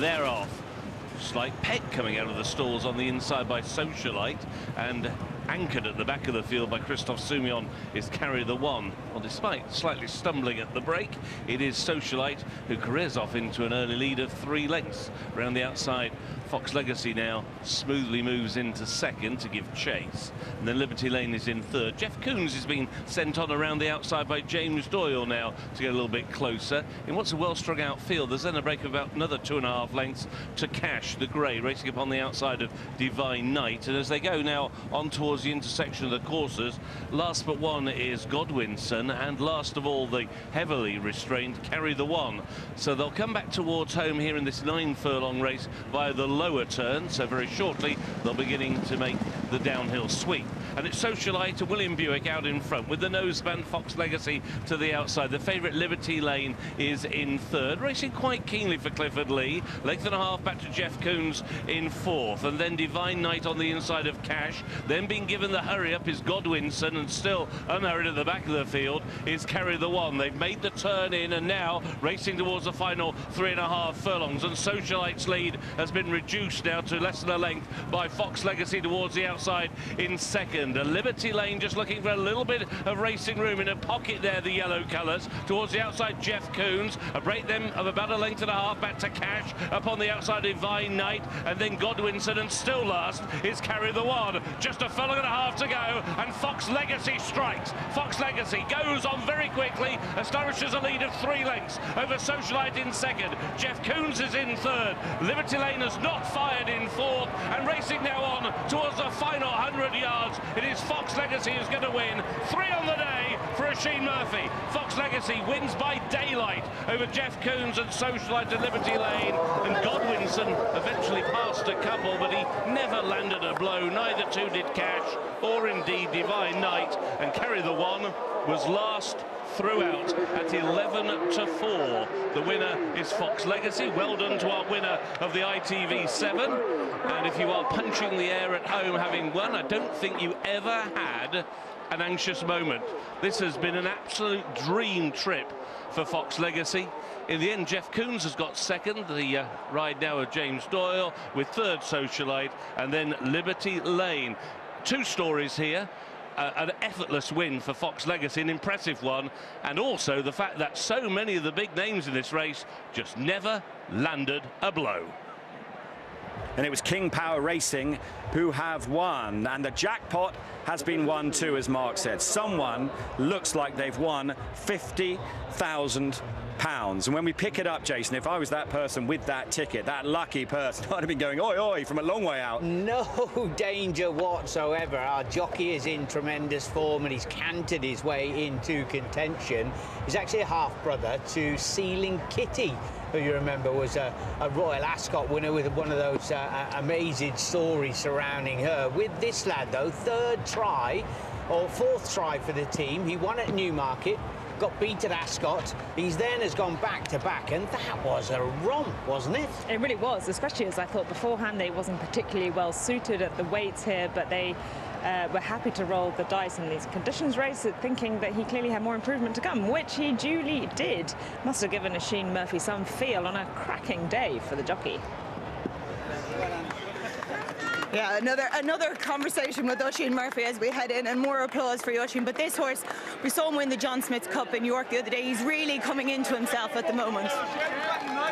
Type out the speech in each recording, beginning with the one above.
they're off. Slight peck coming out of the stalls on the inside by Socialite, and anchored at the back of the field by Christophe Soumillon is Carry the One. Well, despite slightly stumbling at the break, it is Socialite who careers off into an early lead of 3 lengths. Around the outside, FoxLegacy now smoothly moves into second to give chase. And then Liberty Lane is in third. Jeff Koons is being sent on around the outside by James Doyle now to get a little bit closer. In what's a well-strung out field, there's then a break of about another 2.5 lengths to Cash the Grey, racing upon the outside of Divine Knight. And as they go now on towards the intersection of the courses, last but one is Godwinson, and last of all the heavily restrained Carry the One. So they'll come back towards home here in this 9-furlong race via the lower turn, so very shortly they'll be beginning to make the downhill sweep. And it's Socialite and William Buick out in front with the noseband FoxLegacy to the outside. The favourite Liberty Lane is in third, racing quite keenly for Clifford Lee. Length and a half back to Jeff Koons in fourth, and then Divine Knight on the inside of Cash. Then being given the hurry up is Godwinson, and still unhurried at the back of the field is Carry the One. They've made the turn in and now racing towards the final 3.5 furlongs, and Socialite's lead has been reduced now to less than a length by FoxLegacy towards the outside in second. A Liberty Lane just looking for a little bit of racing room in a pocket there, the yellow colours. Towards the outside, Jeff Koons. A break then of about a length and a half back to Cash. Up on the outside, Divine Knight, and then Godwinson, and still last is Carry the One. Just a furlong and a half to go, and FoxLegacy strikes. FoxLegacy goes on very quickly, establishes a lead of 3 lengths over Socialite in second. Jeff Koons is in third. Liberty Lane has not fired in fourth, and racing now on towards the final 100 yards. It is FoxLegacy who's going to win. 3 on the day for Oisin Murphy. FoxLegacy wins by daylight over Jeff Koons and Socialite and Liberty Lane. And Godwinson eventually passed a couple, but he never landed a blow. Neither two did Cash or indeed Divine Knight. And Carry the One was last throughout at 11-4. The winner is FoxLegacy. Well done to our winner of the ITV7. And if you are punching the air at home having won, I don't think you ever had an anxious moment. This has been an absolute dream trip for FoxLegacy. In the end, Jeff Koons has got second, the ride now of James Doyle, with third Socialite, and then Liberty Lane. 2 stories here. An effortless win for FoxLegacy, an impressive one, and also the fact that so many of the big names in this race just never landed a blow. And it was King Power Racing who have won, and the jackpot has been won too, as Mark said. Someone looks like they've won £50,000. And when we pick it up, Jason, if I was that person with that ticket, that lucky person, I'd have been going oi oi from a long way out. No danger whatsoever. Our jockey is in tremendous form, and he's cantered his way into contention. He's actually a half-brother to Sealing Kitty, who you remember was a Royal Ascot winner with one of those amazing stories surrounding her. With this lad, though, 3rd try, or 4th try for the team. He won at Newmarket, got beat at Ascot. He's then has gone back to back, and that was a romp, wasn't it? It really was, especially as I thought beforehand they wasn't particularly well suited at the weights here, but they were happy to roll the dice in these conditions race, thinking that he clearly had more improvement to come, which he duly did. Must have given Oisin Murphy some feel on a cracking day for the jockey. Yeah, another conversation with Oisin Murphy as we head in, and more applause for Oisin. But this horse, we saw him win the John Smith Cup in York the other day. He's really coming into himself at the moment.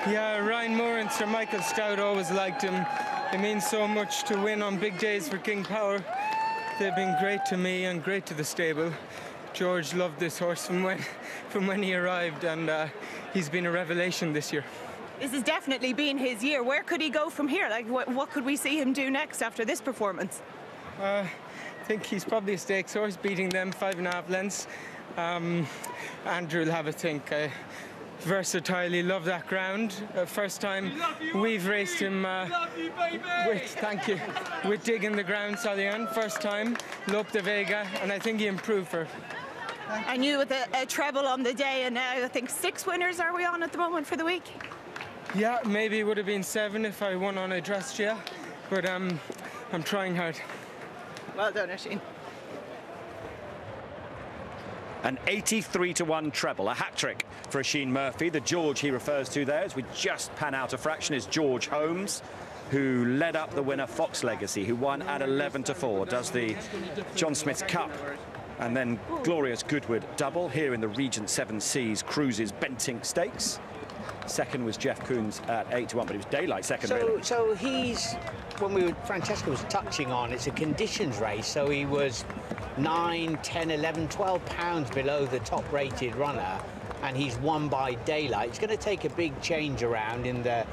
Yeah, Ryan Moore and Sir Michael Stout always liked him. It means so much to win on big days for King Power. They've been great to me and great to the stable. George loved this horse from when he arrived, and he's been a revelation this year. This has definitely been his year. Where could he go from here? Like, what could we see him do next after this performance? I think he's probably a stakes horse, beating them 5.5 lengths. Andrew will have a think. Versatile, he loved that ground. First time we've raced him with digging the ground, Salian. First time, Lope de Vega, and I think he improved for. I knew with a treble on the day, and now I think 6 winners are we on at the moment for the week? Yeah, maybe it would have been 7 if I won on Adrestia, but I'm trying hard. Well done, Oisin. An 83-1 treble, a hat-trick for Oisin Murphy. The George he refers to there, as we just pan out a fraction, is George Holmes, who led up the winner FoxLegacy, who won at 11-4, does the John Smith's Cup. And then glorious Goodwood double here in the Regent Seven Seas Cruises Bentinck Stakes. Second was Jeff Koons at 8-1, but it was daylight second, really. So he's, Francesca was touching on, it's a conditions race, so he was 9, 10, 11, 12 pounds below the top-rated runner, and he's won by daylight. It's going to take a big change around in the,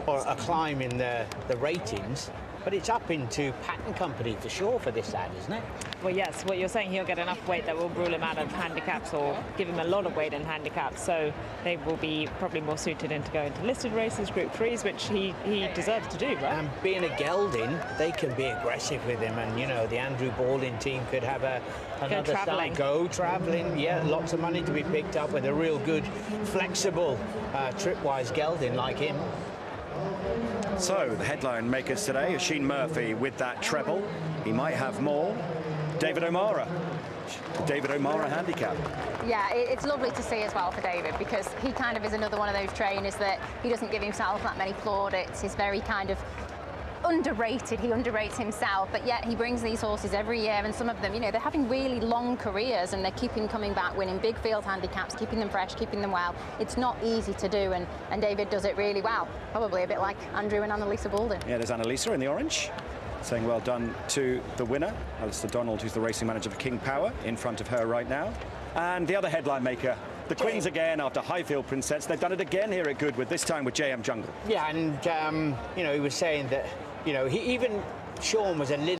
or a climb in the ratings, but it's up into Pattern Company for sure for this lad, isn't it? Well, yes, what you're saying, he'll get enough weight that will rule him out of handicaps or give him a lot of weight in handicaps, so they will be probably more suited into going to listed races, Group 3s, which he deserves to do, right? And being a gelding, they can be aggressive with him, and, you know, the Andrew Balding team could have another start. Go travelling, yeah, lots of money to be picked up with a real good, flexible, tripwise gelding like him. So, the headline makers today, Oisin Murphy with that treble. He might have more. David O'Mara. David O'Mara handicap. Yeah, it's lovely to see as well for David, because he kind of is another one of those trainers that he doesn't give himself that many plaudits. He's very kind of underrated. He underrates himself, but yet he brings these horses every year, and some of them, you know, they're having really long careers and they're keeping coming back, winning big field handicaps, keeping them fresh, keeping them well. It's not easy to do, and David does it really well. Probably a bit like Andrew and Annalisa Balding. Yeah, there's Annalisa in the orange, saying well done to the winner, Alistair Donald, who's the racing manager for King Power, in front of her right now. And the other headline maker, the Queens again after Highfield Princess. They've done it again here at Goodwood, this time with JM Jungle. Yeah, and, you know, he was saying that, you know, even Sean was a little